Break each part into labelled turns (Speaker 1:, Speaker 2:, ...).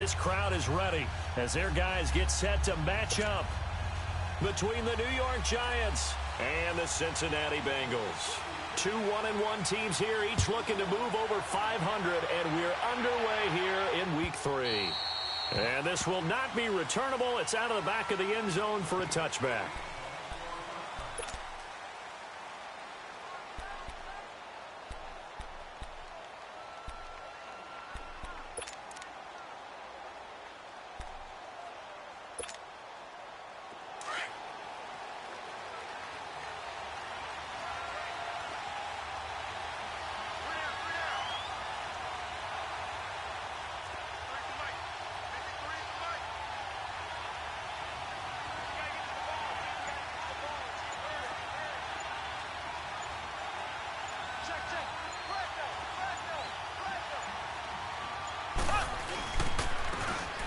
Speaker 1: This crowd is ready as their guys get set to match up between the New York Giants and the Cincinnati Bengals. Two 1-1 teams here, each looking to move over 500, and we're underway here in Week 3. And this will not be returnable. It's out of the back of the end zone for a touchback.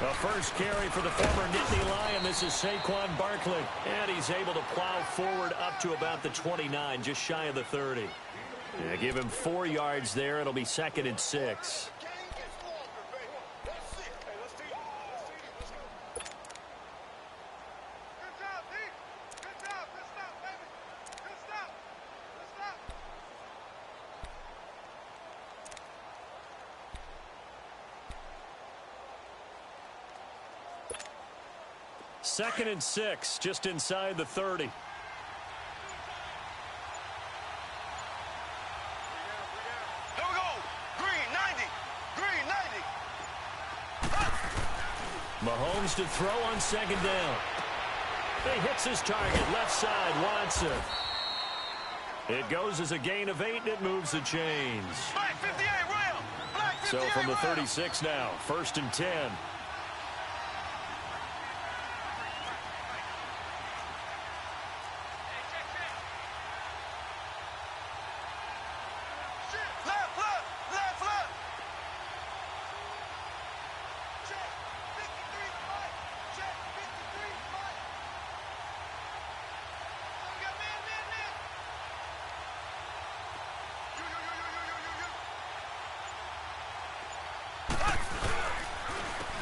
Speaker 1: A first carry for the former Nittany Lion. This is Saquon Barkley. And he's able to plow forward up to about the 29, just shy of the 30. Yeah, give him 4 yards there. It'll be 2nd and 6. Second and 6, just inside the 30.
Speaker 2: Here we go. Green 90. Green 90.
Speaker 1: Mahomes to throw on 2nd down. He hits his target, left side, Watson. It goes as a gain of 8, and it moves the chains.
Speaker 2: Black 58, Ram. Black 58,
Speaker 1: So from the
Speaker 2: Ram.
Speaker 1: 36 now, 1st and 10.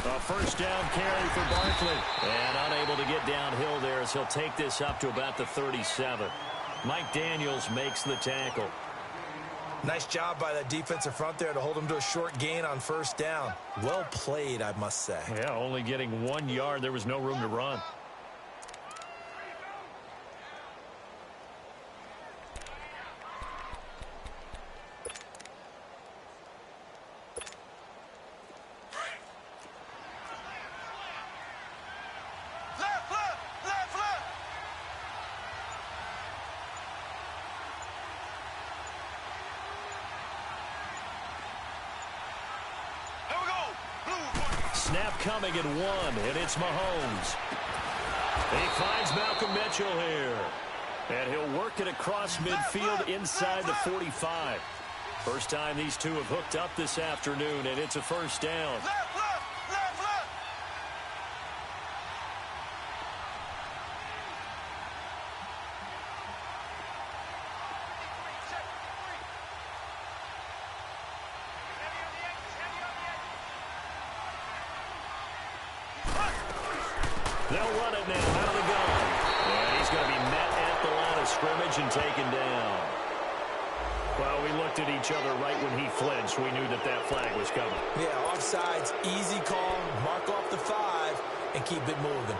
Speaker 1: A first down carry for Barkley. And unable to get downhill there as he'll take this up to about the 37. Mike Daniels makes the tackle.
Speaker 3: Nice job by the defensive front there to hold him to a short gain on 1st down. Well played, I must say.
Speaker 1: Yeah, only getting 1 yard. There was no room to run. Snap coming at 1, and it's Mahomes. He finds Malcolm Mitchell here. And he'll work it across midfield inside the 45. First time these two have hooked up this afternoon, and it's a first down. They'll run it now out of the gun. And he's going to be met at the line of scrimmage and taken down. Well, we looked at each other right when he flinched. We knew that that flag was coming.
Speaker 3: Yeah, offsides, easy call, mark off the 5, and keep it moving.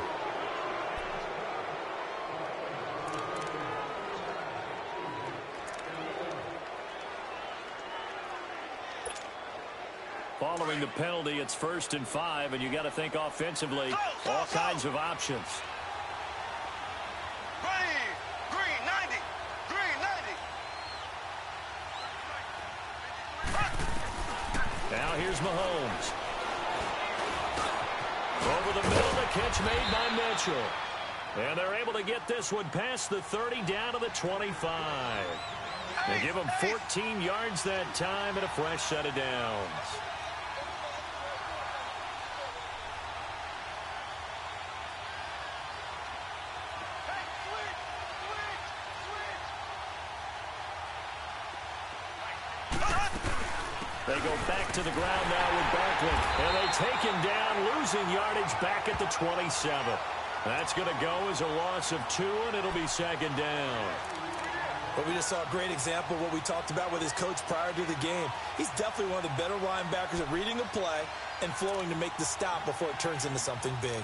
Speaker 1: Following the penalty, it's 1st and 5, and you got to think offensively, all kinds of options.
Speaker 2: Green 90. Green 90.
Speaker 1: Now here's Mahomes. Over the middle, the catch made by Mitchell. And they're able to get this one past the 30 down to the 25. They give him 14 yards that time and a fresh set of downs. They go back to the ground now with Barkley. And they take him down, losing yardage back at the 27. That's going to go as a loss of 2, and it'll be second down.
Speaker 3: But we just saw a great example of what we talked about with his coach prior to the game. He's definitely one of the better linebackers at reading a play and flowing to make the stop before it turns into something big.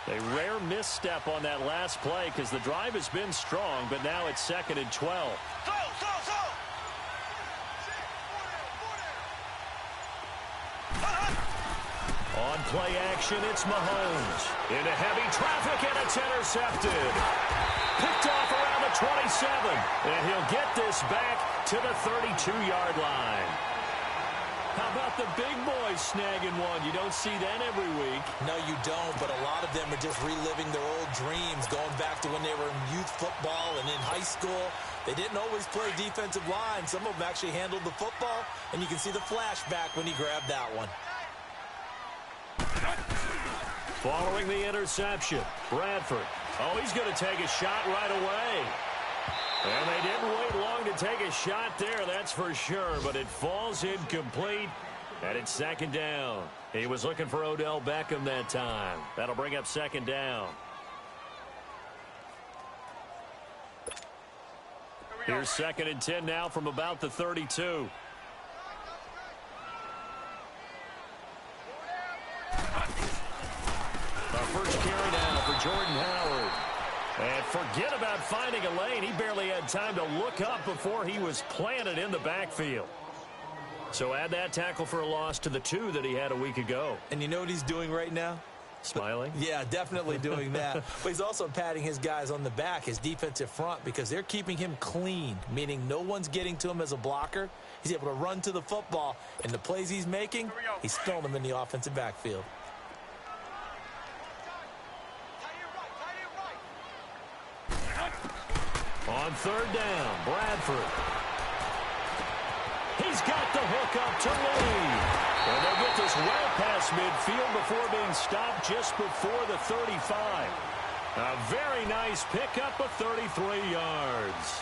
Speaker 1: A rare misstep on that last play because the drive has been strong, but now it's second and 12. On play action, it's Mahomes. Into heavy traffic, and it's intercepted. Picked off around the 27, and he'll get this back to the 32-yard line. How about the big boys snagging one? You don't see that every week.
Speaker 3: No, you don't, but a lot of them are just reliving their old dreams, going back to when they were in youth football and in high school. They didn't always play defensive line. Some of them actually handled the football, and you can see the flashback when he grabbed that one.
Speaker 1: Following the interception, Bradford. Oh, he's going to take a shot right away. And they didn't wait long to take a shot there, that's for sure. But it falls incomplete, and it's second down. He was looking for Odell Beckham that time. That'll bring up second down. Here's second and 10 now from about the 32. First carry now for Jordan Howard. And forget about finding a lane. He barely had time to look up before he was planted in the backfield. So add that tackle for a loss to the 2 that he had a week ago.
Speaker 3: And you know what he's doing right now?
Speaker 1: Smiling?
Speaker 3: Yeah, definitely doing that. But he's also patting his guys on the back, his defensive front, because they're keeping him clean, meaning no one's getting to him as a blocker. He's able to run to the football, and the plays he's making, he's throwing them in the offensive backfield.
Speaker 1: On third down, Bradford. He's got the hook up to Lee. And they'll get this well past midfield before being stopped just before the 35. A very nice pickup of 33 yards.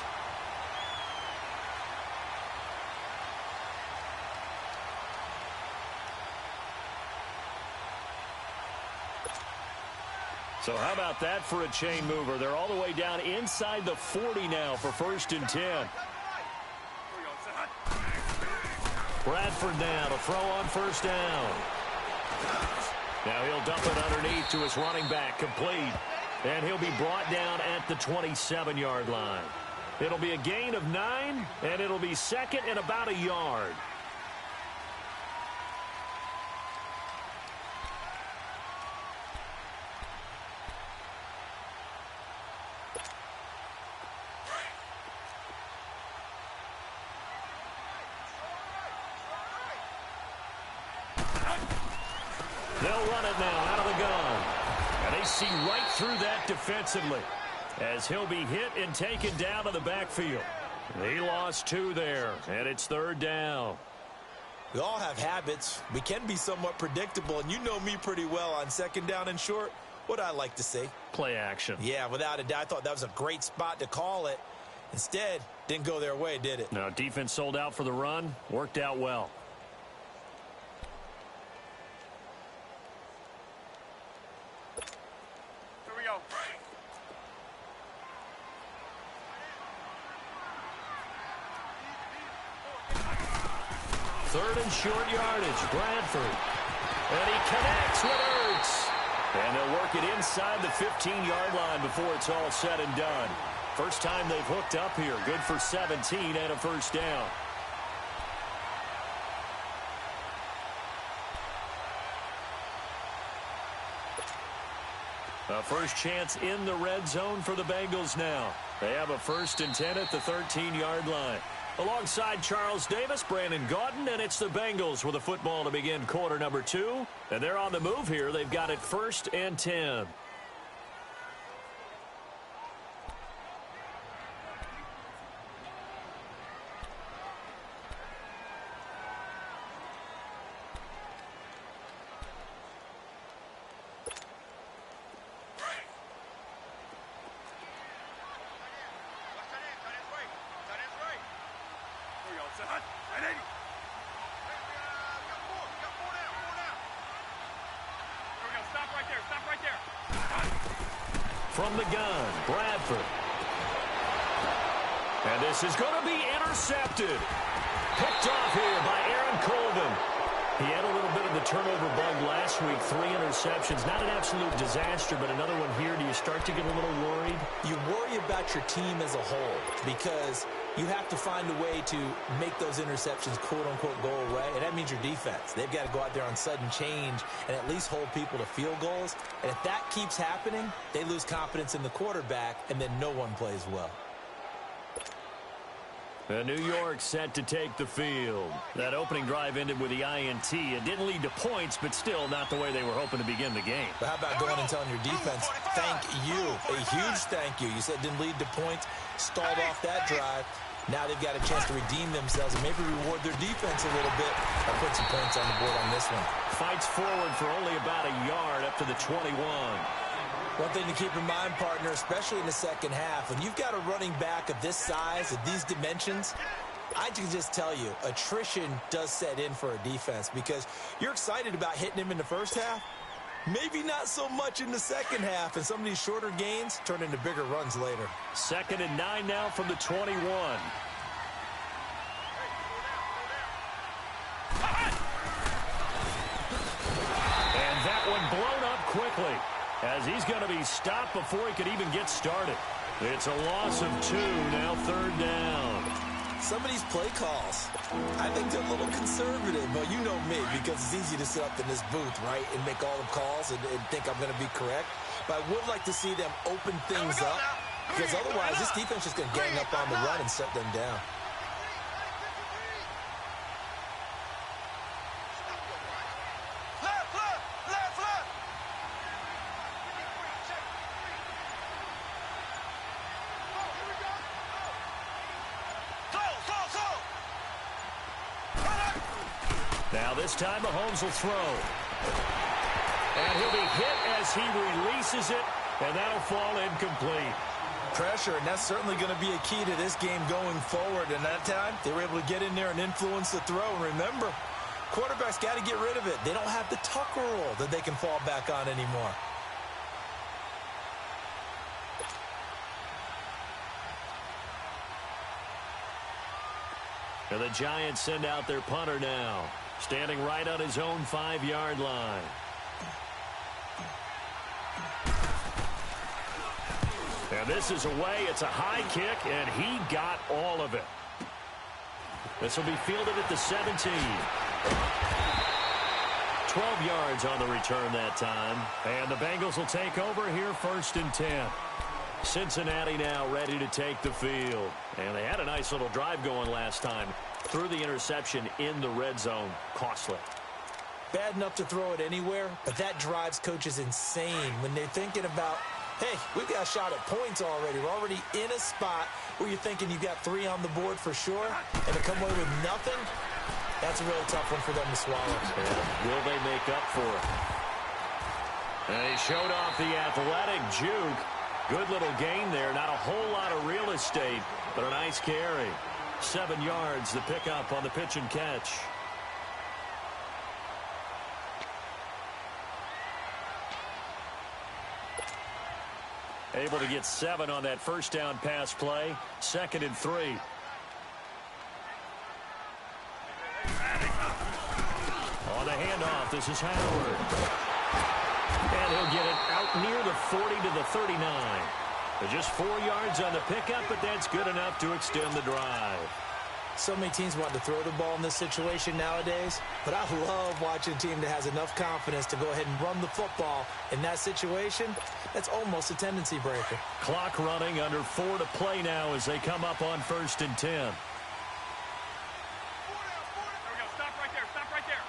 Speaker 1: So how about that for a chain mover? They're all the way down inside the 40 now for first and 10. Bradford now to throw on first down. Now he'll dump it underneath to his running back, complete. And he'll be brought down at the 27-yard line. It'll be a gain of 9, and it'll be second and about a yard. They'll run it now out of the gun. And they see right through that defensively as he'll be hit and taken down to the backfield. He lost 2 there, and it's third down.
Speaker 3: We all have habits. We can be somewhat predictable, and you know me pretty well on second down and short. What I like to say?
Speaker 1: Play action.
Speaker 3: Yeah, without a doubt. I thought that was a great spot to call it. Instead, didn't go their way, did it?
Speaker 1: No, defense sold out for the run. Worked out well. Third and short yardage, Bradford. And he connects with Ertz. And they'll work it inside the 15-yard line before it's all said and done. First time they've hooked up here. Good for 17 and a first down. A first chance in the red zone for the Bengals now. They have a first and 10 at the 13-yard line. Alongside Charles Davis, Brandon Gaudin, and it's the Bengals with a football to begin quarter number 2. And they're on the move here. They've got it first and 10. From the gun, Bradford. And this is going to be intercepted. Picked off here by Aaron Colvin. He had a little bit of the turnover bug last week, 3 interceptions. Not an absolute disaster, but another one here. Do you start to get a little worried?
Speaker 3: You worry about your team as a whole because you have to find a way to make those interceptions, quote-unquote, go away, and that means your defense. They've got to go out there on sudden change and at least hold people to field goals. And if that keeps happening, they lose confidence in the quarterback, and then no one plays well.
Speaker 1: New York set to take the field. That opening drive ended with the INT. It didn't lead to points, but still not the way they were hoping to begin the game.
Speaker 3: But how about going and telling your defense, thank you, a huge thank you. You said it didn't lead to points, stalled off that drive. Now they've got a chance to redeem themselves and maybe reward their defense a little bit by putting some points on the board on this one.
Speaker 1: Fights forward for only about a yard up to the 21.
Speaker 3: One thing to keep in mind, partner, especially in the second half, when you've got a running back of this size, of these dimensions, I can just tell you, attrition does set in for a defense because you're excited about hitting him in the first half. Maybe not so much in the second half, and some of these shorter gains turn into bigger runs later.
Speaker 1: 2nd and 9 now from the 21. And that one blown up quickly, as he's going to be stopped before he could even get started. It's a loss of 2, now 3rd down.
Speaker 3: Some of these play calls, I think they're a little conservative, but you know me, because it's easy to sit up in this booth, right, and make all the calls and think I'm going to be correct. But I would like to see them open things up, because otherwise this defense is going to gang up on the run and shut them down.
Speaker 1: Now this time Mahomes will throw. And he'll be hit as he releases it, and that'll fall incomplete.
Speaker 3: Pressure, and that's certainly going to be a key to this game going forward. And that time, they were able to get in there and influence the throw. And remember, quarterbacks got to get rid of it. They don't have the Tucker rule that they can fall back on anymore.
Speaker 1: And the Giants send out their punter now, standing right on his own 5-yard line. And this is away. It's a high kick, and he got all of it. This will be fielded at the 17. 12 yards on the return that time. And the Bengals will take over here 1st and 10. Cincinnati now ready to take the field. And they had a nice little drive going last time. Threw the interception in the red zone. Costly.
Speaker 3: Bad enough to throw it anywhere, but that drives coaches insane when they're thinking about, hey, we've got a shot at points already. We're already in a spot where you're thinking you've got 3 on the board for sure, and to come away with nothing, that's a really tough one for them to swallow.
Speaker 1: And will they make up for it? And he showed off the athletic juke. Good little gain there. Not a whole lot of real estate, but a nice carry. 7 yards, the pickup on the pitch and catch. Able to get 7 on that first down pass play. 2nd and 3. On the handoff, this is Howard. And he'll get it out near the 40 to the 39. Just 4 yards on the pickup, but that's good enough to extend the drive.
Speaker 3: So many teams want to throw the ball in this situation nowadays, but I love watching a team that has enough confidence to go ahead and run the football. In that situation, that's almost a tendency breaker.
Speaker 1: Clock running, under 4 to play now as they come up on 1st and 10.
Speaker 2: There we go. Stop right there. Stop right there.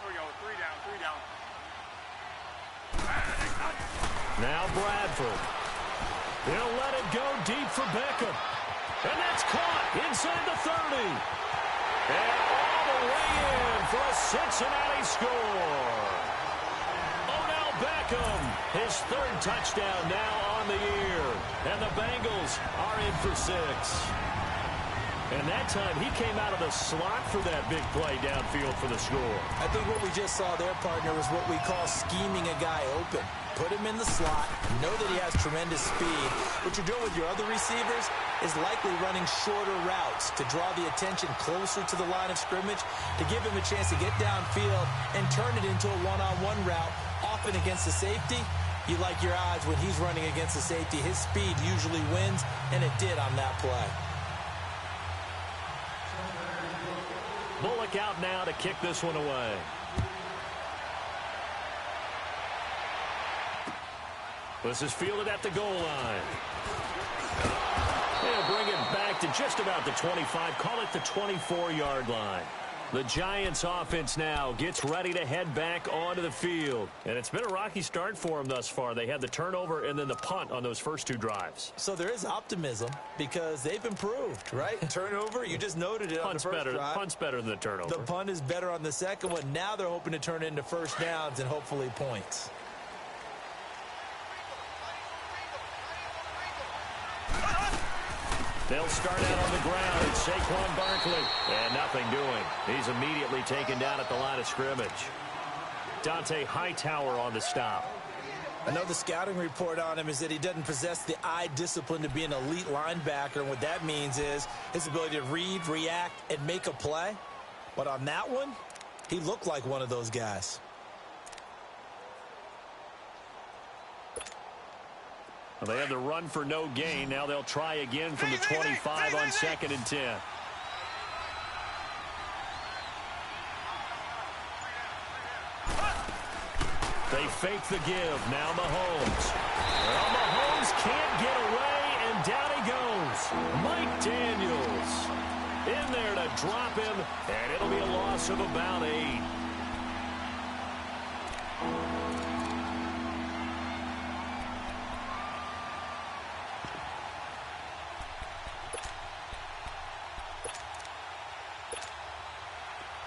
Speaker 2: There we go. 3 down. 3 down.
Speaker 1: Now Bradford. He'll let it go deep for Beckham. And that's caught inside the 30. And all the way in for a Cincinnati score. Odell Beckham, his 3rd touchdown now on the year. And the Bengals are in for 6. And that time, he came out of the slot for that big play downfield for the score.
Speaker 3: I think what we just saw there, partner, is what we call scheming a guy open. Put him in the slot, know that he has tremendous speed. What you're doing with your other receivers is likely running shorter routes to draw the attention closer to the line of scrimmage, to give him a chance to get downfield and turn it into a one-on-one route, often against the safety. You like your odds when he's running against the safety. His speed usually wins, and it did on that play.
Speaker 1: Bullock out now to kick this one away. This is fielded at the goal line. They'll bring it back to just about the 25. Call it the 24-yard line. The Giants offense now gets ready to head back onto the field. And it's been a rocky start for them thus far. They had the turnover and then the punt on those first two drives.
Speaker 3: So there is optimism because they've improved, right? Turnover, you just noted it on the first drive.
Speaker 1: Punt's better than the turnover.
Speaker 3: The punt is better on the second one. Now they're hoping to turn it into first downs and hopefully points.
Speaker 1: They'll start out on the ground. It's Saquon Barkley. And nothing doing. He's immediately taken down at the line of scrimmage. Dante Hightower on the stop.
Speaker 3: I know the scouting report on him is that he doesn't possess the eye discipline to be an elite linebacker. And what that means is his ability to read, react, and make a play. But on that one, he looked like one of those guys.
Speaker 1: Well, they had the run for no gain. Now they'll try again from the 25 on 2nd and 10. They fake the give. Now Mahomes. Well, Mahomes can't get away, and down he goes. Mike Daniels in there to drop him, and it'll be a loss of about 8.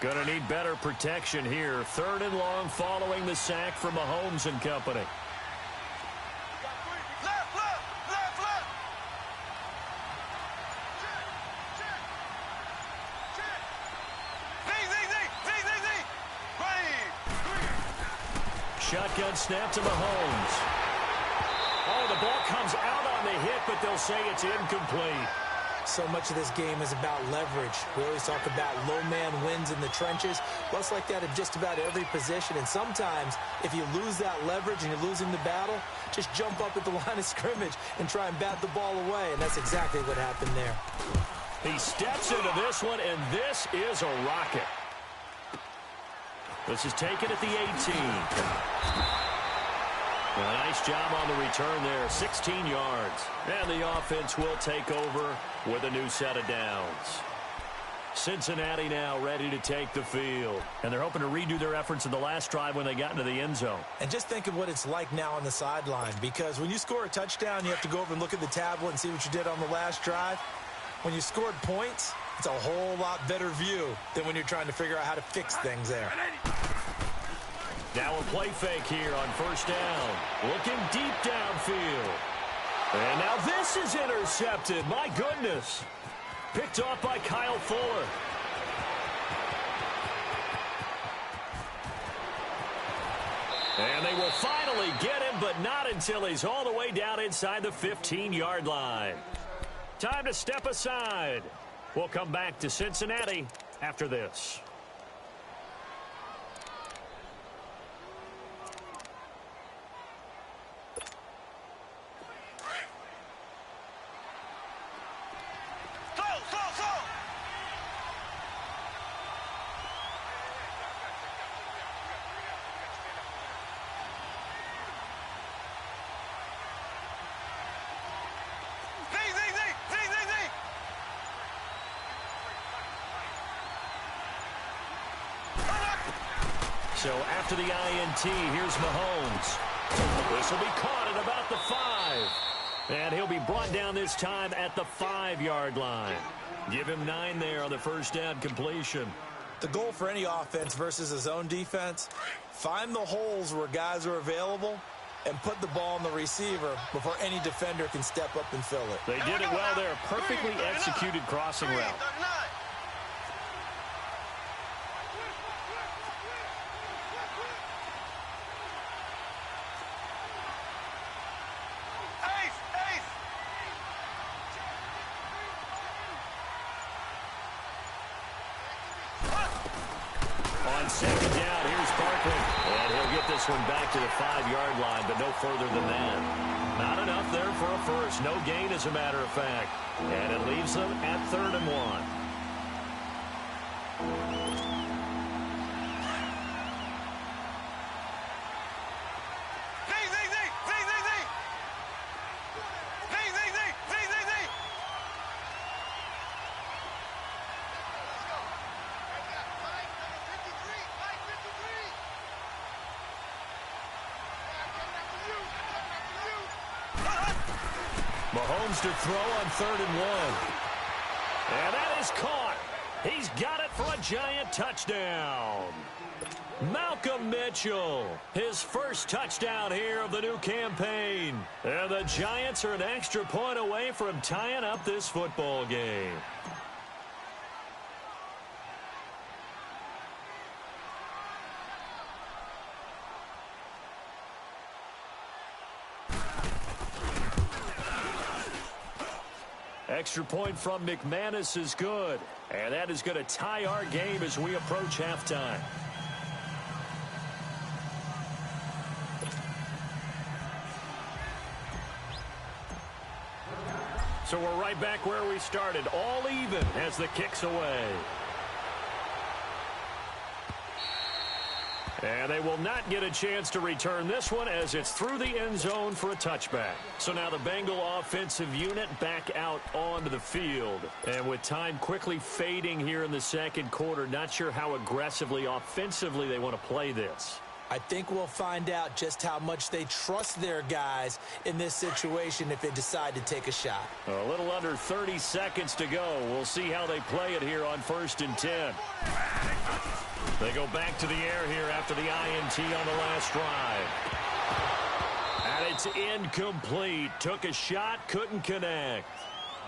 Speaker 1: Going to need better protection here. 3rd and long following the sack from Mahomes and company. Shotgun snap to Mahomes. Oh, the ball comes out on the hit, but they'll say it's incomplete.
Speaker 3: So much of this game is about leverage. We always talk about low man wins in the trenches. Well, it's like that in just about every position. And sometimes, if you lose that leverage and you're losing the battle, just jump up at the line of scrimmage and try and bat the ball away. And that's exactly what happened there.
Speaker 1: He steps into this one, and this is a rocket. This is taken at the 18. A nice job on the return there, 16 yards. And the offense will take over with a new set of downs. Cincinnati now ready to take the field. And they're hoping to redo their efforts in the last drive when they got into the end zone.
Speaker 3: And just think of what it's like now on the sideline, because when you score a touchdown, you have to go over and look at the tablet and see what you did on the last drive. When you scored points, it's a whole lot better view than when you're trying to figure out how to fix things there.
Speaker 1: Now a play fake here on 1st down. Looking deep downfield. And now this is intercepted. My goodness. Picked off by Kyle Fuller. And they will finally get him, but not until he's all the way down inside the 15-yard line. Time to step aside. We'll come back to Cincinnati after this. So after the INT, here's Mahomes. This will be caught at about the 5. And he'll be brought down this time at the 5-yard line. Give him 9 there on the 1st down completion.
Speaker 3: The goal for any offense versus a zone defense, find the holes where guys are available and put the ball on the receiver before any defender can step up and fill it.
Speaker 1: They did it well there. Perfectly executed crossing route. On second down, here's Barkley. And he'll get this one back to the 5-yard line, but no further than that. Not enough there for a first. No gain, as a matter of fact. And it leaves them at 3rd and 1. Mahomes to throw on 3rd and 1. And that is caught. He's got it for a giant touchdown. Malcolm Mitchell, his first touchdown here of the new campaign. And the Giants are an extra point away from tying up this football game. Extra point from McManus is good. And that is going to tie our game as we approach halftime. So we're right back where we started. All even as the kick's away. And they will not get a chance to return this one as it's through the end zone for a touchback. So now the Bengal offensive unit back out onto the field. And with time quickly fading here in the second quarter, not sure how aggressively, offensively they want to play this.
Speaker 3: I think we'll find out just how much they trust their guys in this situation if they decide to take a shot.
Speaker 1: A little under 30 seconds to go. We'll see how they play it here on 1st and 10. They go back to the air here after the INT on the last drive. And it's incomplete. Took a shot, couldn't connect.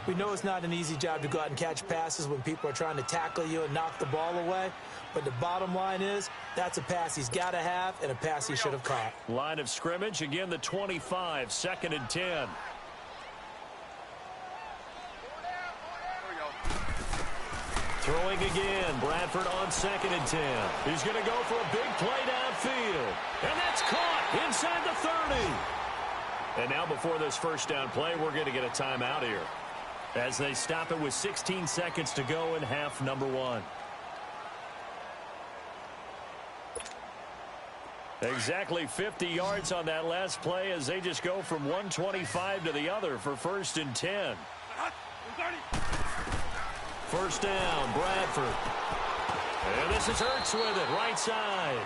Speaker 3: We know it's not an easy job to go out and catch passes when people are trying to tackle you and knock the ball away. But the bottom line is, that's a pass he's got to have and a pass he should have caught.
Speaker 1: Line of scrimmage, again the 25, 2nd and 10. Throwing again, Bradford on 2nd and 10. He's going to go for a big play downfield. And that's caught inside the 30. And now before this first down play, we're going to get a timeout here, as they stop it with 16 seconds to go in half number 1. Exactly 50 yards on that last play as they just go from 125 to the other for 1st and 10. First down, Bradford. And this is Ertz with it, right side.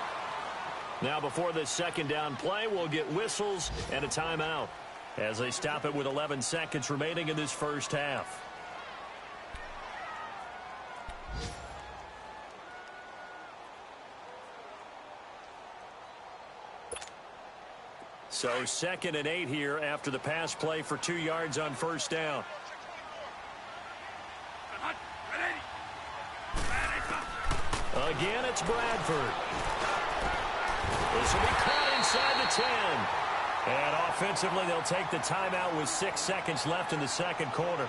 Speaker 1: Now before this second down play, we'll get whistles and a timeout as they stop it with 11 seconds remaining in this first half. So 2nd and 8 here after the pass play for 2 yards on first down. Again, it's Bradford. This will be caught inside the 10. And offensively, they'll take the timeout with 6 seconds left in the second quarter.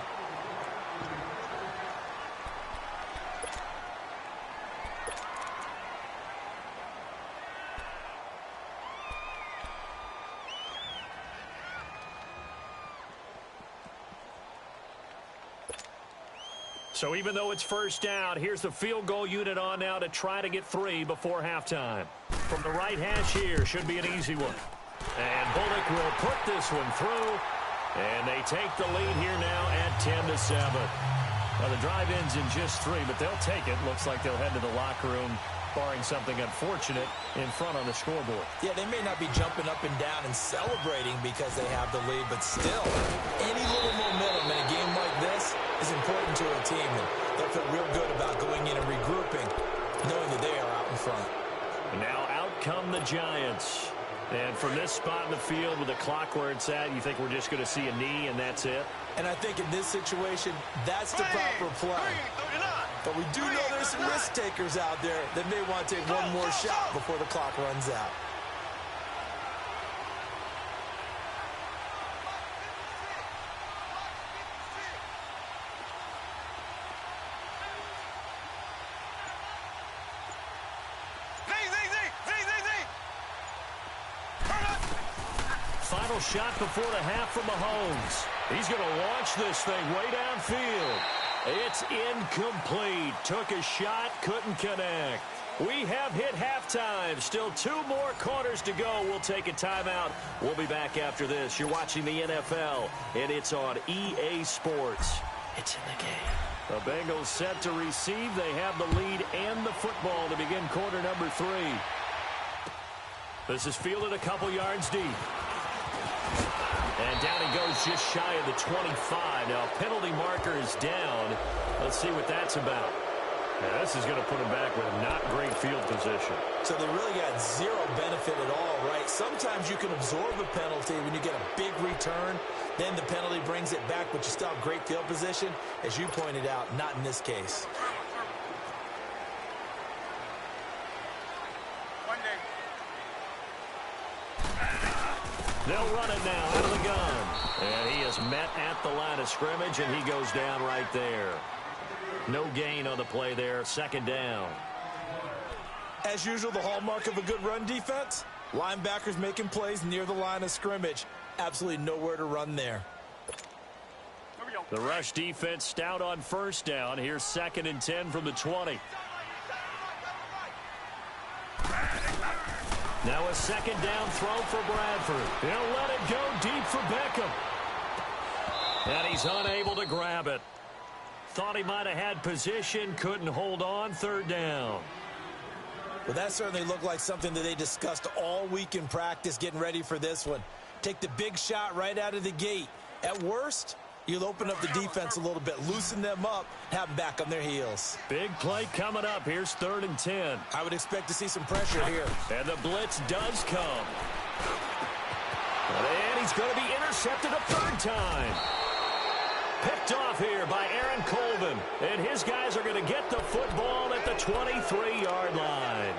Speaker 1: So even though it's first down, here's the field goal unit on now to try to get 3 before halftime. From the right hash here, should be an easy one. And Bullock will put this one through. And they take the lead here now at 10-7. Well, the drive ends in just 3, but they'll take it. Looks like they'll head to the locker room, barring something unfortunate, in front on the scoreboard.
Speaker 3: Yeah, they may not be jumping up and down and celebrating because they have the lead, but still, any little momentum in a game like this is important to a team. And they'll feel real good about going in and regrouping, knowing that they are out in front.
Speaker 1: And now out come the Giants. And from this spot in the field with the clock where it's at, you think we're just going to see a knee and that's it?
Speaker 3: And I think in this situation, that's the proper play. But we do know there's some risk takers out there that may want to take one more shot before the clock runs out.
Speaker 1: Final shot before the half from Mahomes. He's going to launch this thing way downfield. It's incomplete. Took a shot, couldn't connect. We have hit halftime. Still 2 more quarters to go. We'll take a timeout. We'll be back after this. You're watching the NFL, and it's on EA Sports. It's in the game. The Bengals set to receive. They have the lead and the football to begin quarter number 3. This is fielded a couple yards deep. And down he goes just shy of the 25. Now, penalty marker is down. Let's see what that's about. Yeah, this is going to put him back with not great field position.
Speaker 3: So they really got zero benefit at all, right? Sometimes you can absorb a penalty when you get a big return. Then the penalty brings it back, but you still have great field position. As you pointed out, not in this case.
Speaker 1: They'll run it now out of the gun. And he is met at the line of scrimmage, and he goes down right there. No gain on the play there. Second down.
Speaker 3: As usual, the hallmark of a good run defense, linebackers making plays near the line of scrimmage. Absolutely nowhere to run there.
Speaker 1: The rush defense stout on first down. Here's 2nd and 10 from the 20. Now a 2nd down throw for Bradford. He'll let it go deep for Beckham. And he's unable to grab it. Thought he might have had position, couldn't hold on. 3rd down.
Speaker 3: Well, that certainly looked like something that they discussed all week in practice getting ready for this one. Take the big shot right out of the gate. At worst, you'll open up the defense a little bit, loosen them up, have them back on their heels.
Speaker 1: Big play coming up. Here's 3rd and 10.
Speaker 3: I would expect to see some pressure here.
Speaker 1: And the blitz does come. And he's going to be intercepted a 3rd time. Picked off here by Aaron Colvin. And his guys are going to get the football at the 23-yard line.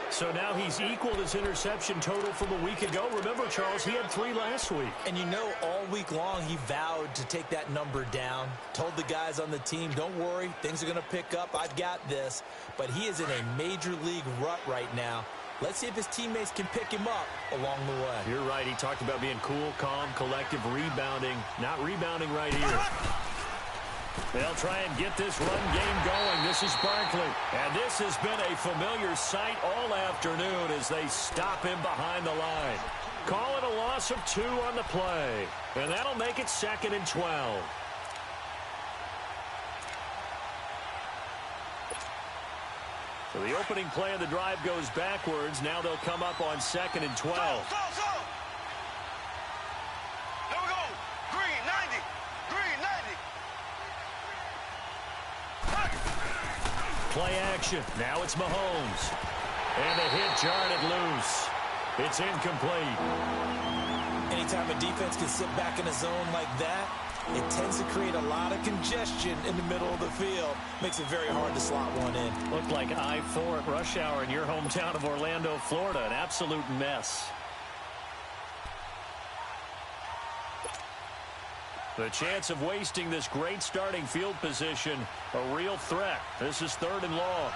Speaker 1: So now he's equaled his interception total from a week ago. Remember, Charles, he had 3 last week.
Speaker 3: And you know, all week long he vowed to take that number down. Told the guys on the team, don't worry, things are going to pick up. I've got this. But he is in a major league rut right now. Let's see if his teammates can pick him up along the way.
Speaker 1: You're right. He talked about being cool, calm, collective, rebounding. Not rebounding right here. They'll try and get this run game going. This is Barkley. And this has been a familiar sight all afternoon as they stop him behind the line. Call it a loss of 2 on the play. And that'll make it 2nd and 12. So the opening play of the drive goes backwards. Now they'll come up on 2nd and 12.
Speaker 2: There we go. Green, 90. Green, 90.
Speaker 1: Play action. Now it's Mahomes. And the hit jarred it loose. It's incomplete.
Speaker 3: Anytime a defense can sit back in a zone like that, it tends to create a lot of congestion in the middle of the field. Makes it very hard to slot one in.
Speaker 1: Looked like I-4 at rush hour in your hometown of Orlando, Florida. An absolute mess. The chance of wasting this great starting field position, a real threat. This is 3rd and long.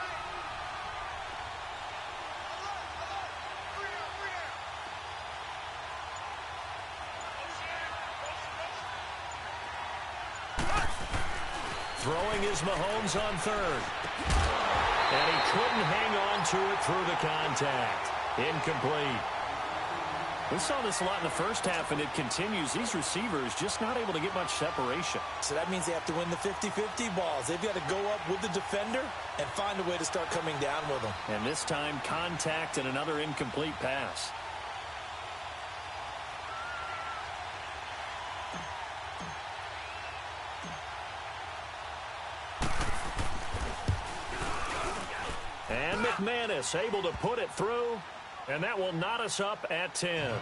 Speaker 1: Throwing is Mahomes on 3rd. And he couldn't hang on to it through the contact. Incomplete. We saw this a lot in the first half, and it continues. These receivers just not able to get much separation.
Speaker 3: So that means they have to win the 50-50 balls. They've got to go up with the defender and find a way to start coming down with them.
Speaker 1: And this time, contact and another incomplete pass. And McManus able to put it through. And that will knot us up at 10.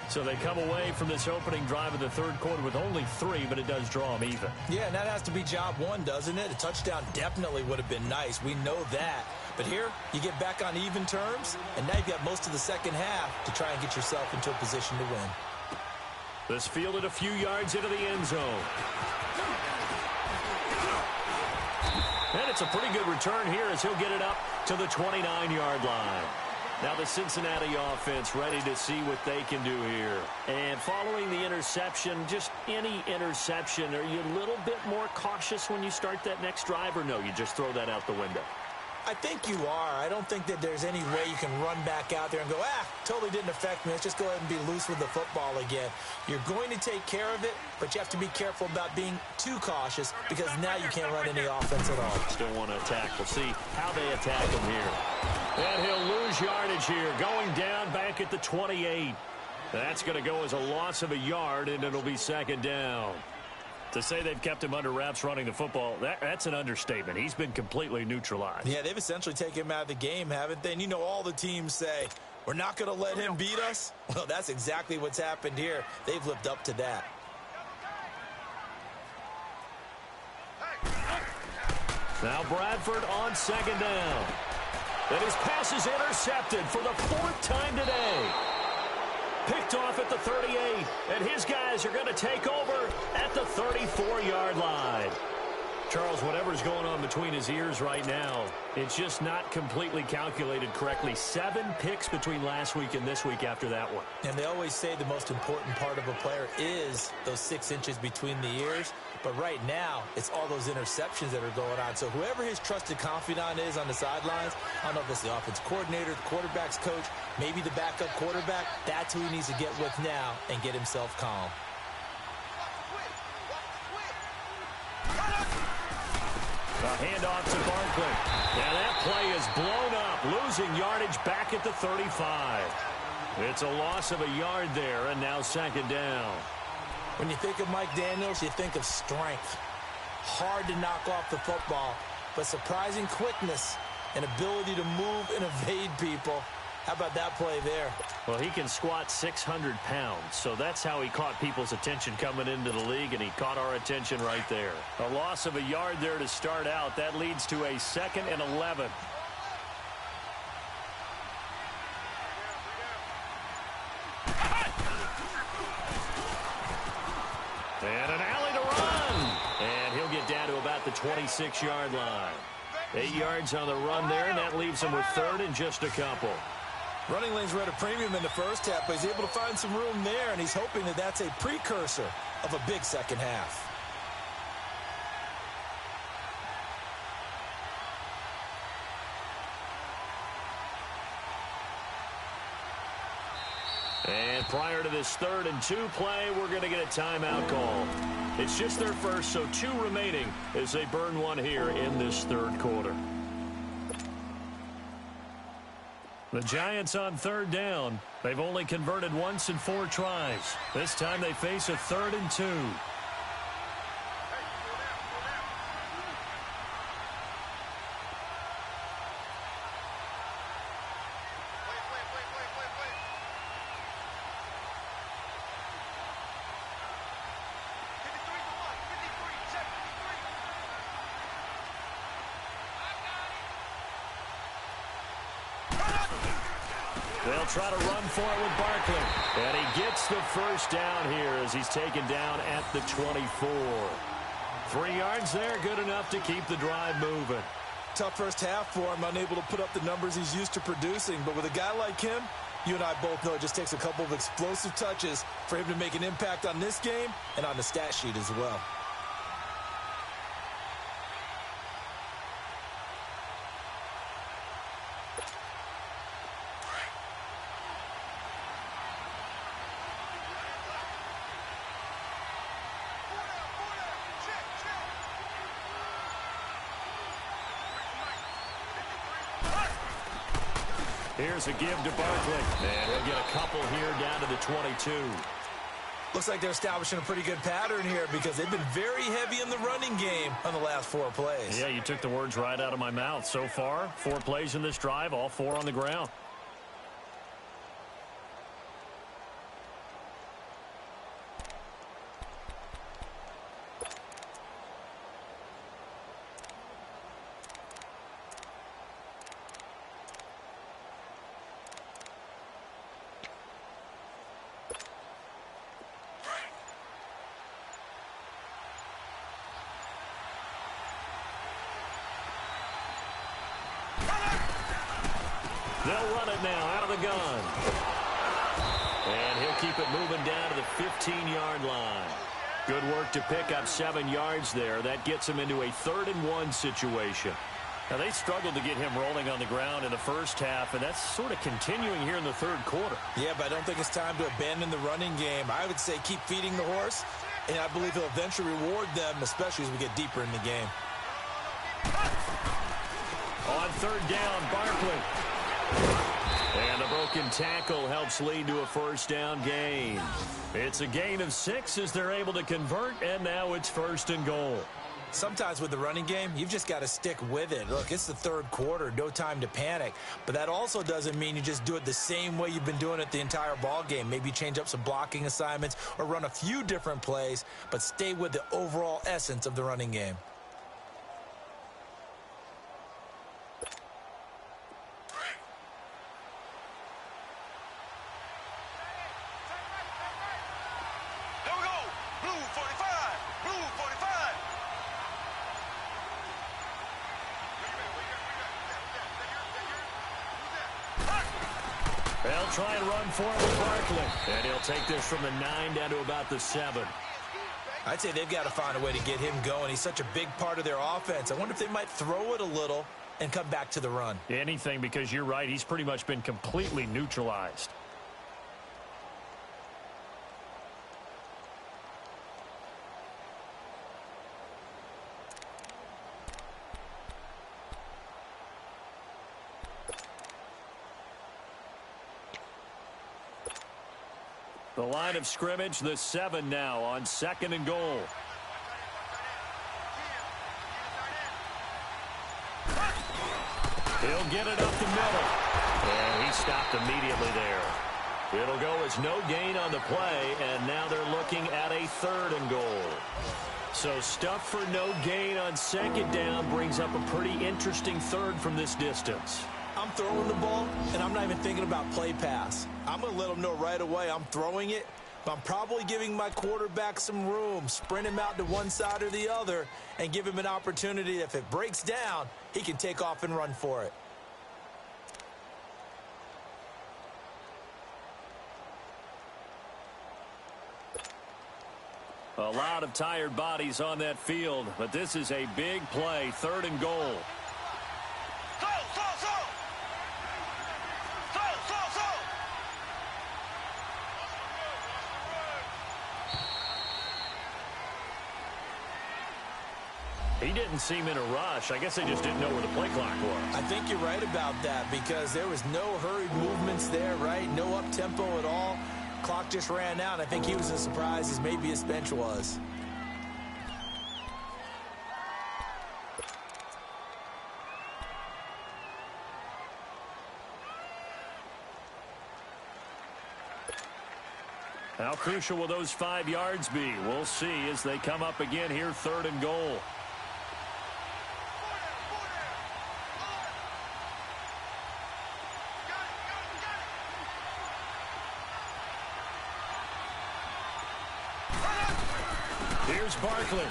Speaker 1: So they come away from this opening drive of the third quarter with only 3, but it does draw them even.
Speaker 3: Yeah, and that has to be job one, doesn't it? A touchdown definitely would have been nice. We know that. But here, you get back on even terms, and now you've got most of the second half to try and get yourself into a position to win.
Speaker 1: This fielded a few yards into the end zone. And it's a pretty good return here as he'll get it up to the 29-yard line. Now the Cincinnati offense ready to see what they can do here. And following the interception, just any interception, are you a little bit more cautious when you start that next drive, or no, you just throw that out the window?
Speaker 3: I think you are. I don't think that there's any way you can run back out there and go, totally didn't affect me. Let's just go ahead and be loose with the football again. You're going to take care of it, but you have to be careful about being too cautious because now you can't run any offense at all.
Speaker 1: Still want to attack. We'll see how they attack him here. And he'll lose yardage here, going down back at the 28. That's going to go as a loss of a yard, and it'll be second down. To say they've kept him under wraps running the football, that's an understatement. He's been completely neutralized.
Speaker 3: Yeah, they've essentially taken him out of the game, haven't they? And you know all the teams say, we're not going to let him beat us. Well, that's exactly what's happened here. They've lived up to that.
Speaker 1: Now Bradford on second down. And his pass is intercepted for the 4th time today. Picked off at the 38, and his guys are going to take over at the 34-yard line. Charles, whatever's going on between his ears right now, it's just not completely calculated correctly. 7 picks between last week and this week after that one.
Speaker 3: And they always say the most important part of a player is those 6 inches between the ears. But right now, it's all those interceptions that are going on. So whoever his trusted confidant is on the sidelines, I don't know if it's the offense coordinator, the quarterback's coach, maybe the backup quarterback, that's who he needs to get with now and get himself calm.
Speaker 1: A handoff to Barkley. And that play is blown up, losing yardage back at the 35. It's a loss of a yard there, and now second down.
Speaker 3: When you think of Mike Daniels, you think of strength. Hard to knock off the football, but surprising quickness and ability to move and evade people. How about that play there?
Speaker 1: Well, he can squat 600 pounds, so that's how he caught people's attention coming into the league, and he caught our attention right there. A loss of a yard there to start out. That leads to a 2nd and 11. And an alley to run. And he'll get down to about the 26-yard line. 8 yards on the run there, and that leaves him with 3rd and just a couple.
Speaker 3: Running lanes were at a premium in the first half, but he's able to find some room there, and he's hoping that that's a precursor of a big second half.
Speaker 1: And prior to this 3rd and 2 play, we're going to get a timeout call. It's just their first, so 2 remaining as they burn one here in this 3rd quarter. The Giants on 3rd down. They've only converted once in 4 tries. This time they face a 3rd and 2. They'll try to run for it with Barkley. And he gets the first down here as he's taken down at the 24. 3 yards there, good enough to keep the drive moving.
Speaker 3: Tough first half for him, unable to put up the numbers he's used to producing. But with a guy like him, you and I both know it just takes a couple of explosive touches for him to make an impact on this game and on the stat sheet as well.
Speaker 1: Here's a give to Barkley. And he'll get a couple here down to the 22.
Speaker 3: Looks like they're establishing a pretty good pattern here because they've been very heavy in the running game on the last 4 plays.
Speaker 1: Yeah, you took the words right out of my mouth. So far, 4 plays in this drive, all 4 on the ground. They'll run it now out of the gun. And he'll keep it moving down to the 15-yard line. Good work to pick up 7 yards there. That gets him into a 3rd-and-1 situation. Now, they struggled to get him rolling on the ground in the first half, and that's sort of continuing here in the 3rd quarter.
Speaker 3: Yeah, but I don't think it's time to abandon the running game. I would say keep feeding the horse, and I believe he'll eventually reward them, especially as we get deeper in the game.
Speaker 1: On 3rd down, Barkley. And the broken tackle helps lead to a 1st down gain. It's a gain of 6 as they're able to convert, and now it's 1st and goal.
Speaker 3: Sometimes with the running game, you've just got to stick with it. Look, it's the 3rd quarter, no time to panic. But that also doesn't mean you just do it the same way you've been doing it the entire ball game. Maybe change up some blocking assignments or run a few different plays, but stay with the overall essence of the running game.
Speaker 1: They'll try and run for it with Barkley. And he'll take this from the 9 down to about the 7.
Speaker 3: I'd say they've got to find a way to get him going. He's such a big part of their offense. I wonder if they might throw it a little and come back to the run.
Speaker 1: Anything, because you're right. He's pretty much been completely neutralized. The line of scrimmage, the 7 now on 2nd and goal. He'll get it up the middle. And he stopped immediately there. It'll go as no gain on the play, and now they're looking at a 3rd and goal. So stuff for no gain on 2nd down brings up a pretty interesting 3rd from this distance.
Speaker 3: I'm throwing the ball, and I'm not even thinking about play pass. I'm going to let them know right away I'm throwing it, but I'm probably giving my quarterback some room, sprint him out to one side or the other, and give him an opportunity. If it breaks down, he can take off and run for it.
Speaker 1: A lot of tired bodies on that field, but this is a big play, 3rd and goal. He didn't seem in a rush. I guess they just didn't know where the play clock was.
Speaker 3: I think you're right about that because there was no hurried movements there, right? No up-tempo at all. Clock just ran out. I think he was as surprised as maybe his bench was.
Speaker 1: How crucial will those 5 yards be? We'll see as they come up again here, 3rd and goal. Here's Barkley.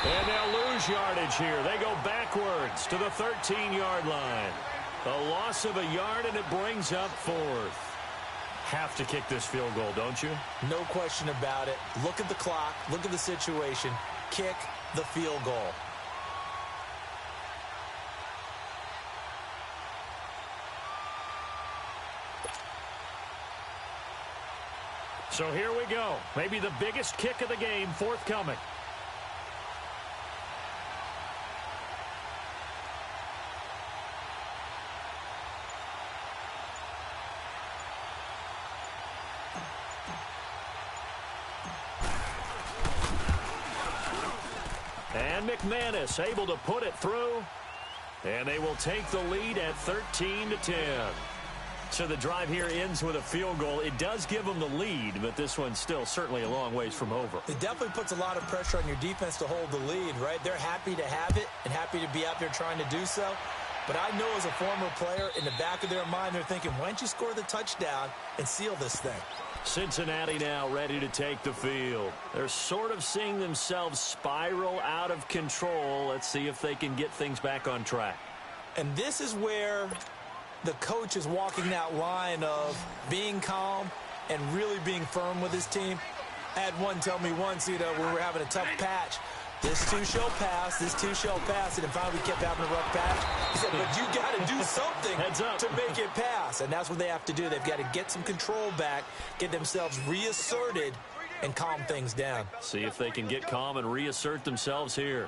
Speaker 1: And they'll lose yardage here. They go backwards to the 13-yard line. A loss of a yard, and it brings up 4th. Have to kick this field goal, don't you?
Speaker 3: No question about it. Look at the clock. Look at the situation. Kick the field goal.
Speaker 1: So here we go. Maybe the biggest kick of the game forthcoming. And McManus able to put it through. And they will take the lead at 13-10. So the drive here ends with a field goal. It does give them the lead, but this one's still certainly a long ways from over.
Speaker 3: It definitely puts a lot of pressure on your defense to hold the lead, right? They're happy to have it and happy to be out there trying to do so. But I know as a former player, in the back of their mind, they're thinking, why don't you score the touchdown and seal this thing?
Speaker 1: Cincinnati now ready to take the field. They're sort of seeing themselves spiral out of control. Let's see if they can get things back on track.
Speaker 3: And this is where the coach is walking that line of being calm and really being firm with his team. I had one tell me once, when we were having a tough patch, this too shall pass, this too shall pass, and then finally we kept having a rough patch. He said, but you got to do something to make it pass, and that's what they have to do. They've got to get some control back, get themselves reasserted, and calm things down.
Speaker 1: See if they can get calm and reassert themselves here.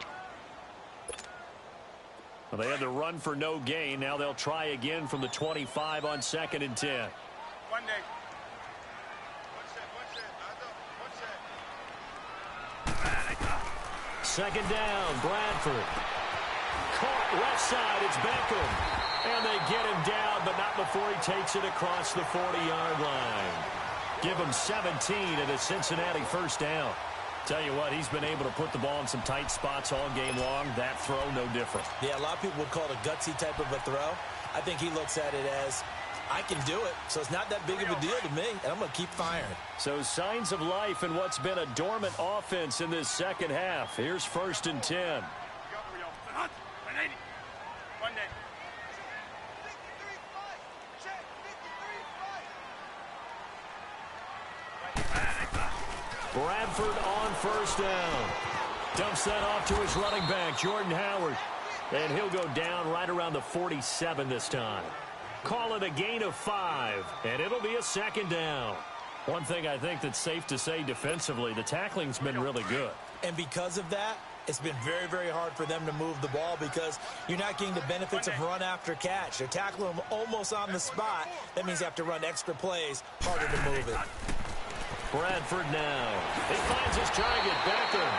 Speaker 1: Well, they had the run for no gain. Now they'll try again from the 25 on 2nd and 10.
Speaker 2: One day.
Speaker 1: Second down, Bradford. Caught left side, it's Beckham. And they get him down, but not before he takes it across the 40-yard line. Give him 17 and a Cincinnati first down. Tell you what, he's been able to put the ball in some tight spots all game long. That throw, no different.
Speaker 3: Yeah, a lot of people would call it a gutsy type of a throw. I think he looks at it as, I can do it, so it's not that big of a deal to me, and I'm going to keep firing.
Speaker 1: So signs of life in what's been a dormant offense in this second half. Here's 1st and 10.
Speaker 2: Here we go. 180. One day.
Speaker 1: Bradford on first down. Dumps that off to his running back, Jordan Howard. And he'll go down right around the 47 this time. Call it a gain of 5, and it'll be a second down. One thing I think that's safe to say defensively, the tackling's been really good. And because of that, it's been very, very hard for them to move the ball because you're not getting the benefits of run after catch. They're tackling them almost on the spot. That means you have to run extra plays, harder to move it. Bradford now. He finds his target, Beckham.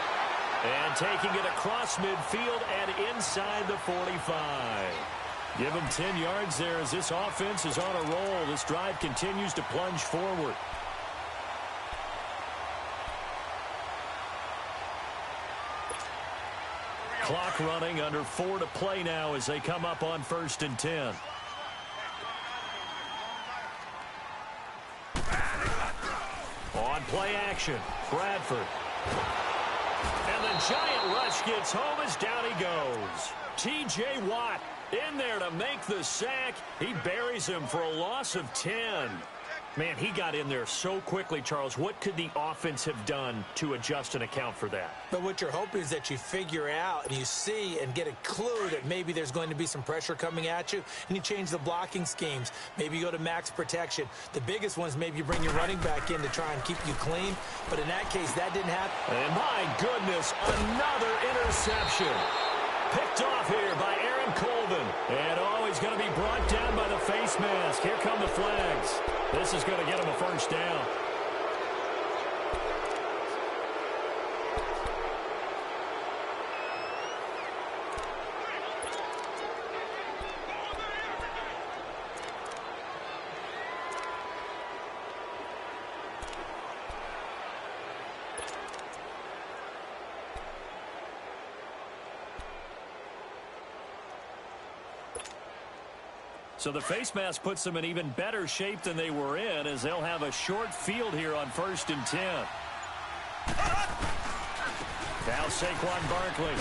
Speaker 1: And taking it across midfield and inside the 45. Give him 10 yards there as this offense is on a roll. This drive continues to plunge forward. Clock running, under 4 to play now as they come up on 1st and 10. On play action, Bradford. And the giant rush gets home as down he goes. T.J. Watt in there to make the sack. He buries him for a loss of 10. Man, he got in there so quickly, Charles. What could the offense have done to adjust and account for that? But what you're hoping is that you figure out and you see and get a clue that maybe there's going to be some pressure coming at you, and you change the blocking schemes. Maybe you go to max protection. The biggest one is maybe you bring your running back in to try and keep you clean. But in that case, that didn't happen. And my goodness, another interception. Picked off here by Aaron Colvin. And he's going to be brought down by the face mask. Here come the flags. This is going to get him a first down. So the face mask puts them in even better shape than they were in, as they'll have a short field here on 1st and 10. Now Saquon Barkley.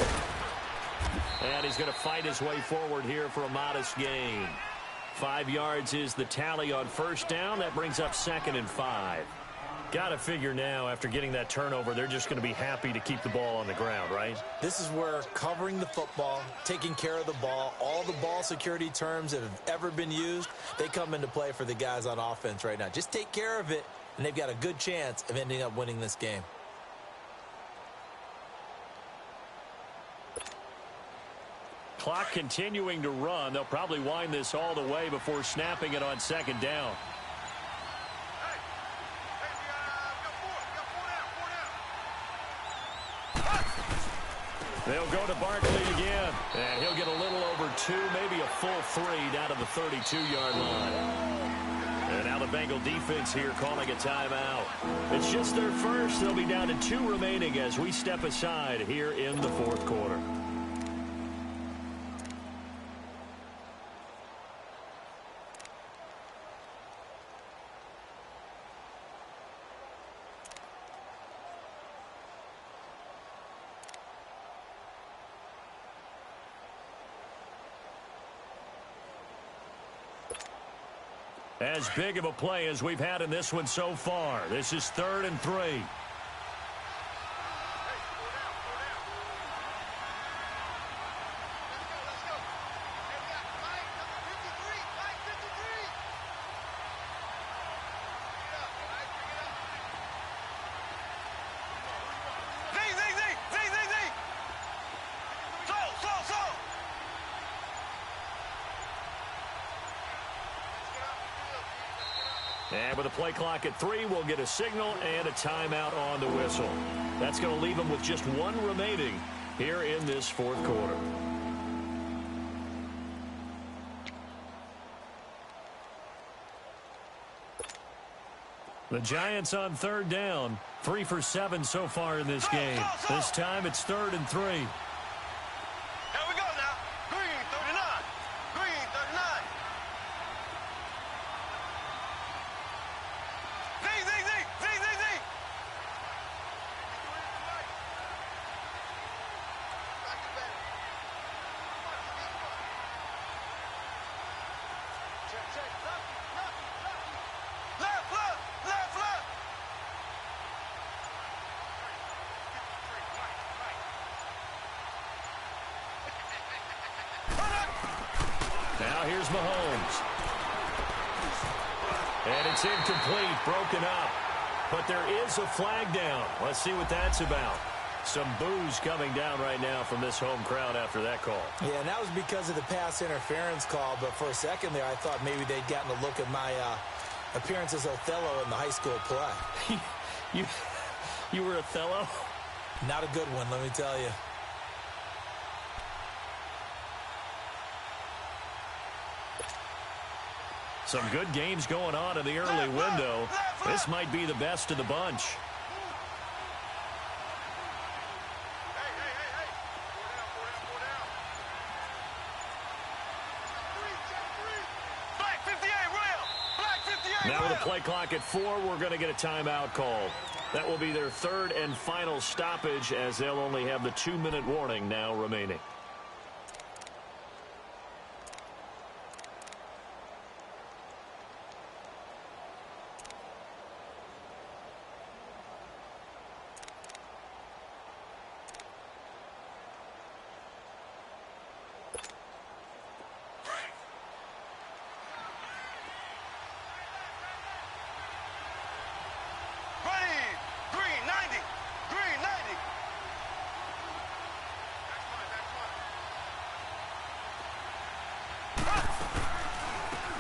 Speaker 1: And he's going to fight his way forward here for a modest gain. 5 yards is the tally on first down. That brings up 2nd and 5. Got to figure now, after getting that turnover, they're just going to be happy to keep the ball on the ground, right? This is where covering the football, taking care of the ball, all the ball security terms that have ever been used, they come into play for the guys on offense right now. Just take care of it, and they've got a good chance of ending up winning this game. Clock continuing to run. They'll probably wind this all the way before snapping it on 2nd down. They'll go to Barkley again, and he'll get a little over 2, maybe a full 3 down to the 32-yard line. And now the Bengal defense here calling a timeout. It's just their first. They'll be down to 2 remaining as we step aside here in the 4th quarter. As big of a play as we've had in this one so far. This is 3rd and 3. And with a play clock at 3, we'll get a signal and a timeout on the whistle. That's going to leave them with just 1 remaining here in this 4th quarter. The Giants on 3rd down. 3 for 7 so far in this game. This time it's 3rd and 3. Now here's Mahomes. And it's incomplete, broken up. But there is a flag down. Let's see what that's about. Some boos coming down right now from this home crowd after that call.
Speaker 3: Yeah, and that was because of the pass interference call. But for a second there, I thought maybe they'd gotten a look at my appearance as Othello in the high school play.
Speaker 1: You were Othello?
Speaker 3: Not a good one, let me tell you.
Speaker 1: Some good games going on in the early window. This might be the best of the bunch. Now with a play clock at 4, we're going to get a timeout called. That will be their 3rd and final stoppage, as they'll only have the 2-minute warning now remaining.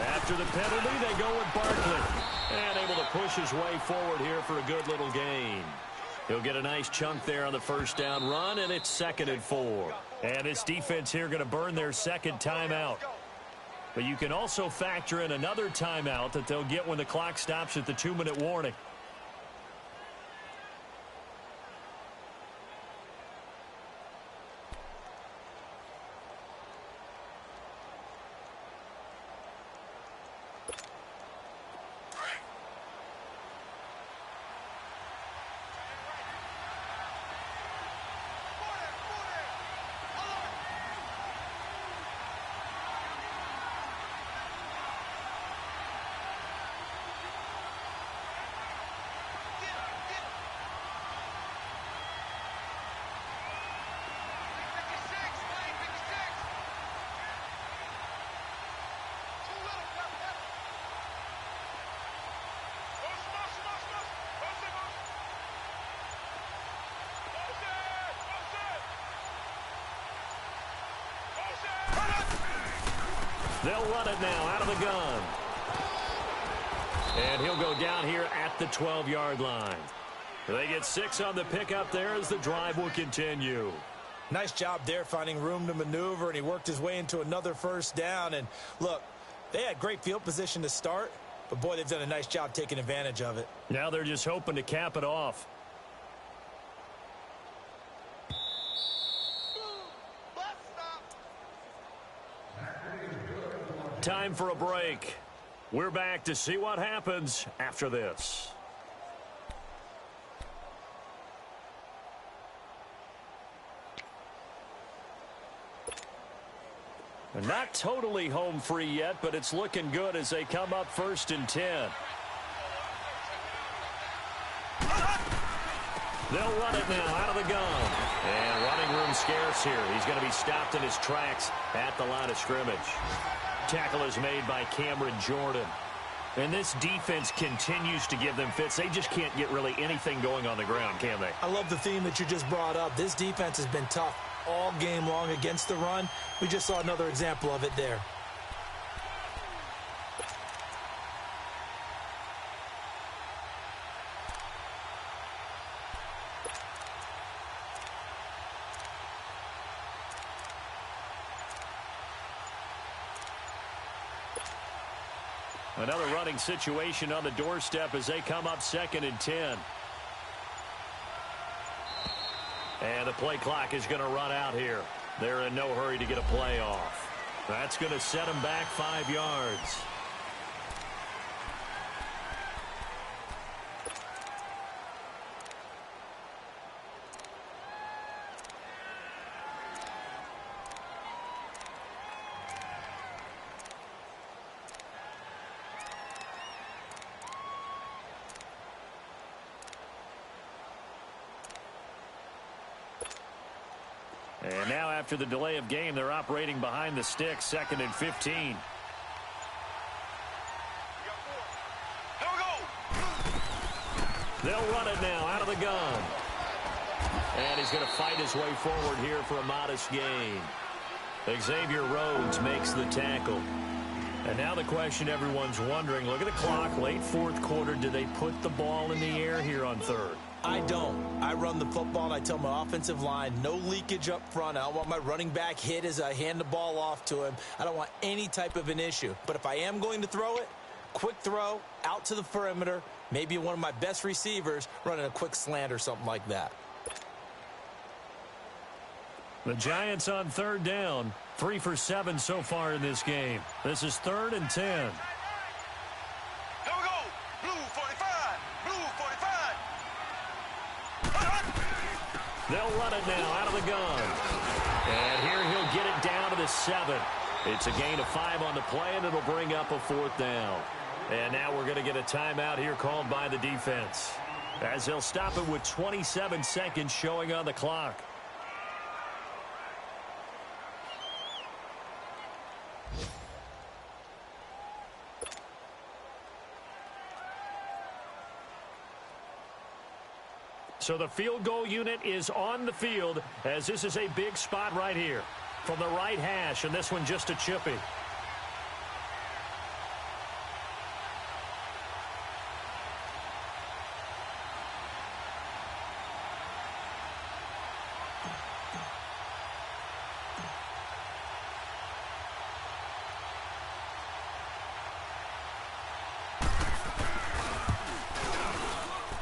Speaker 1: After the penalty, they go with Barkley. And able to push his way forward here for a good little gain. He'll get a nice chunk there on the first down run, and it's 2nd and 4. And this defense here going to burn their 2nd timeout. But you can also factor in another timeout that they'll get when the clock stops at the 2-minute warning. They'll run it now out of the gun. And he'll go down here at the 12-yard line. They get 6 on the pickup there as the drive will continue.
Speaker 3: Nice job there finding room to maneuver, and he worked his way into another first down. And look, they had great field position to start, but boy, they've done a nice job taking advantage of it.
Speaker 1: Now they're just hoping to cap it off. Time for a break. We're back to see what happens after this. Not totally home free yet, but it's looking good as they come up 1st and 10. They'll run it now out of the gun. And running room scarce here. He's going to be stopped in his tracks at the line of scrimmage. Tackle is made by Cameron Jordan. And this defense continues to give them fits. They just can't get really anything going on the ground, can they?
Speaker 3: I love the theme that you just brought up. This defense has been tough all game long against the run. We just saw another example of it there.
Speaker 1: Another running situation on the doorstep as they come up 2nd and 10. And the play clock is going to run out here. They're in no hurry to get a play off. That's going to set them back 5 yards. And now after the delay of game, they're operating behind the sticks, 2nd and 15.
Speaker 2: Here we go.
Speaker 1: They'll run it now out of the gun. And he's going to fight his way forward here for a modest gain. Xavier Rhodes makes the tackle. And now the question everyone's wondering, look at the clock, late 4th quarter, do they put the ball in the air here on 3rd?
Speaker 3: I don't. I run the football, and I tell my offensive line, no leakage up front. I don't want my running back hit as I hand the ball off to him. I don't want any type of an issue. But if I am going to throw it, quick throw, out to the perimeter, maybe one of my best receivers running a quick slant or something like that.
Speaker 1: The Giants on 3rd down, 3 for 7 so far in this game. This is 3rd and 10.
Speaker 2: Here we go. Blue 45. Blue 45.
Speaker 1: They'll run it now out of the gun. And here he'll get it down to the 7. It's a gain of 5 on the play, and it'll bring up a 4th down. And now we're going to get a timeout here called by the defense, as they'll stop it with 27 seconds showing on the clock. So the field goal unit is on the field, as this is a big spot right here from the right hash, and this one just a chippy.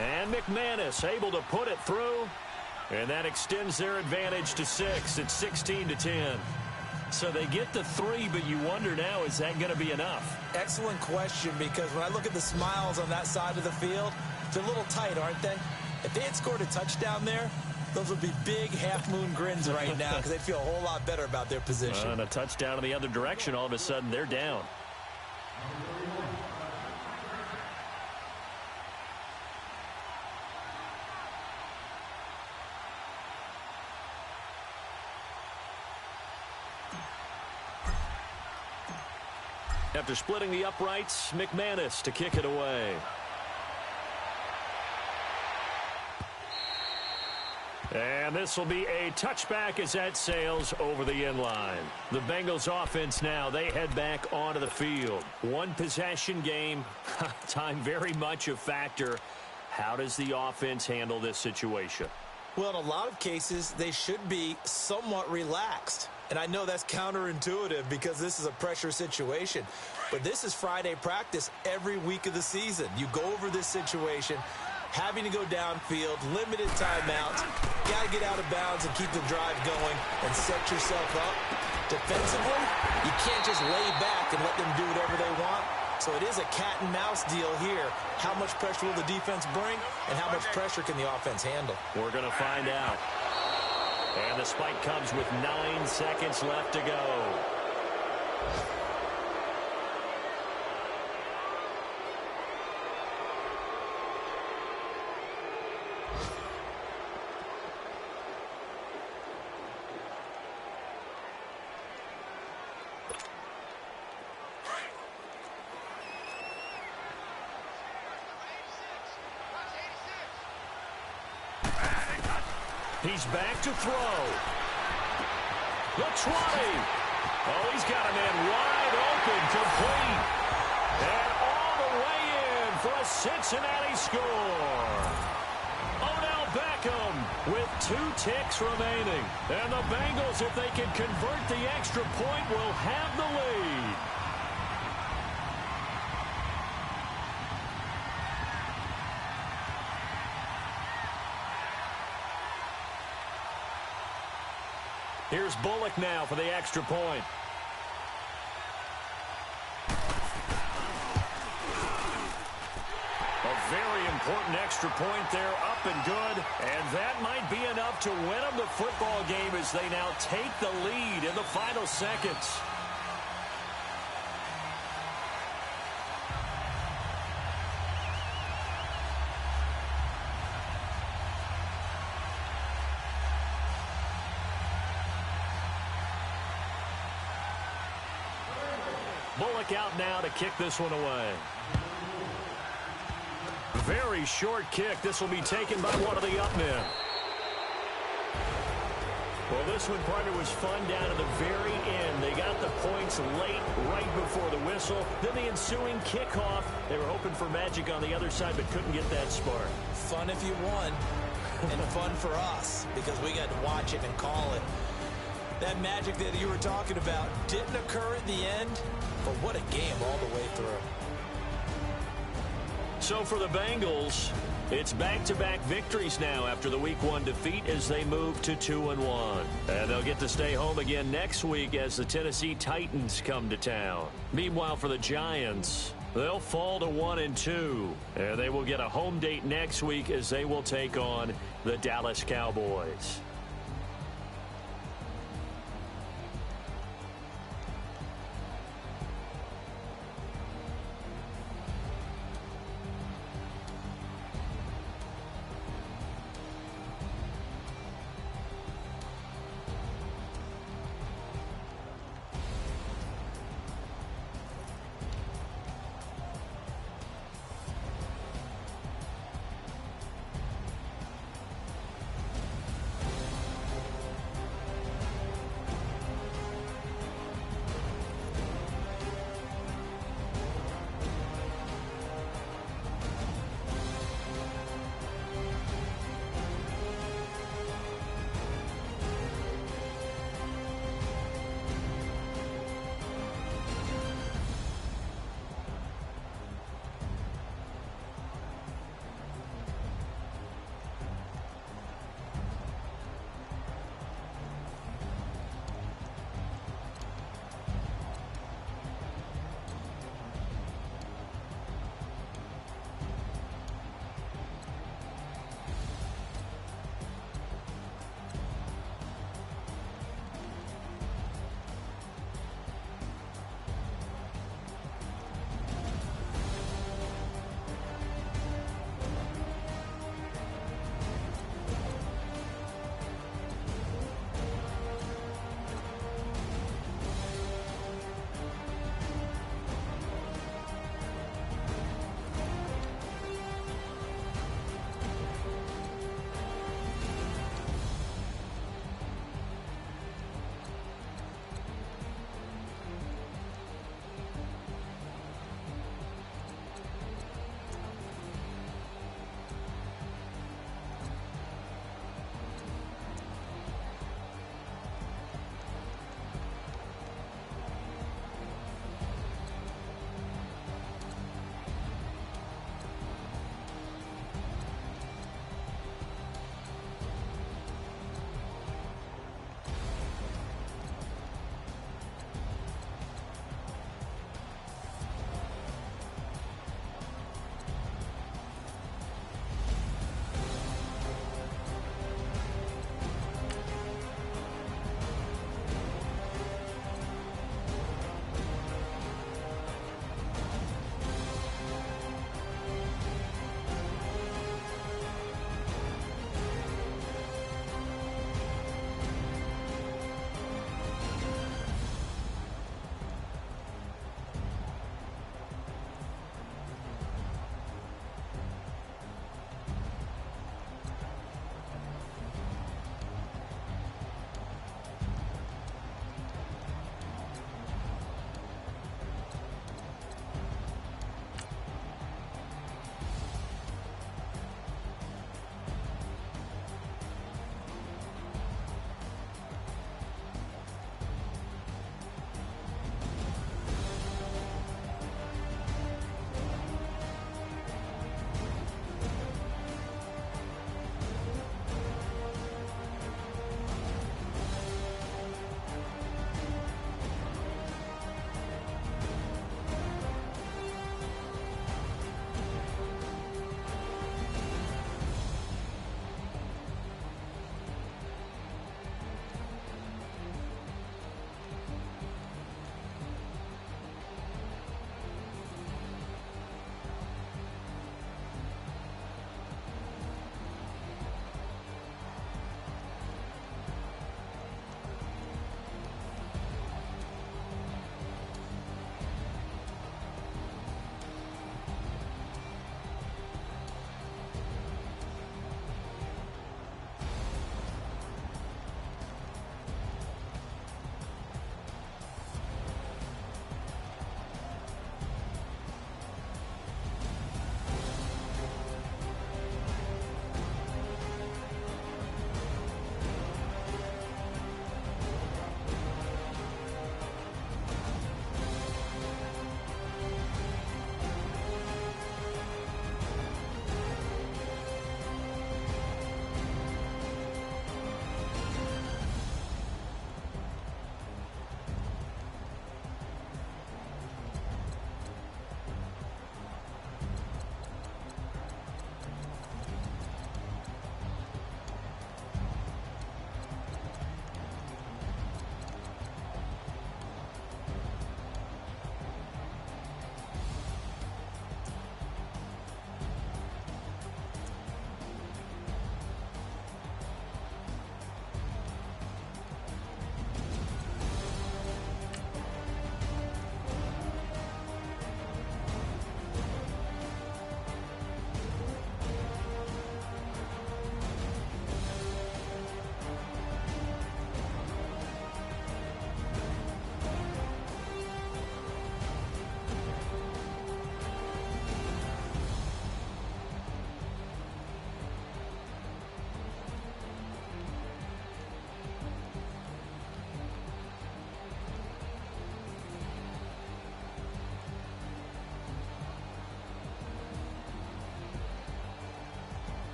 Speaker 1: And McManus able to put it through, and that extends their advantage to 6. It's 16-10. So they get the 3, but you wonder now, is that going to be enough?
Speaker 3: Excellent question, because when I look at the smiles on that side of the field, they're a little tight, aren't they? If they had scored a touchdown there, those would be big half-moon grins right now, because they'd feel a whole lot better about their position.
Speaker 1: And a touchdown in the other direction, all of a sudden they're down. After splitting the uprights, McManus to kick it away. And this will be a touchback as that sails over the end line. The Bengals offense now, they head back onto the field. One possession game, time very much a factor. How does the offense handle this situation?
Speaker 3: Well, in a lot of cases, they should be somewhat relaxed. And I know that's counterintuitive because this is a pressure situation. But this is Friday practice every week of the season. You go over this situation, having to go downfield, limited timeouts. You got to get out of bounds and keep the drive going and set yourself up. Defensively, you can't just lay back and let them do whatever they want. So it is a cat and mouse deal here. How much pressure will the defense bring, and how much pressure can the offense handle?
Speaker 1: We're going to find out. And the spike comes with 9 seconds left to go. He's back to throw. The 20. Oh, he's got a man wide open, complete. And all the way in for a Cincinnati score. Odell Beckham with 2 ticks remaining. And the Bengals, if they can convert the extra point, will have the lead. Here's Bullock now for the extra point. A very important extra point there, up and good. And that might be enough to win them the football game as they now take the lead in the final seconds. Bullock out now to kick this one away. Very short kick. This will be taken by one of the up men. Well, this one, partner, was fun down to the very end. They got the points late, right before the whistle. Then the ensuing kickoff. They were hoping for magic on the other side, but couldn't get that spark.
Speaker 3: Fun if you won, and fun for us, because we got to watch it and call it. That magic that you were talking about didn't occur at the end, but what a game all the way through.
Speaker 1: So for the Bengals, it's back-to-back victories now after the Week 1 defeat as they move to 2-1. And they'll get to stay home again next week as the Tennessee Titans come to town. Meanwhile, for the Giants, they'll fall to 1-2. And they will get a home date next week as they will take on the Dallas Cowboys.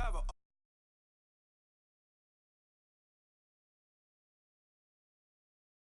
Speaker 4: have a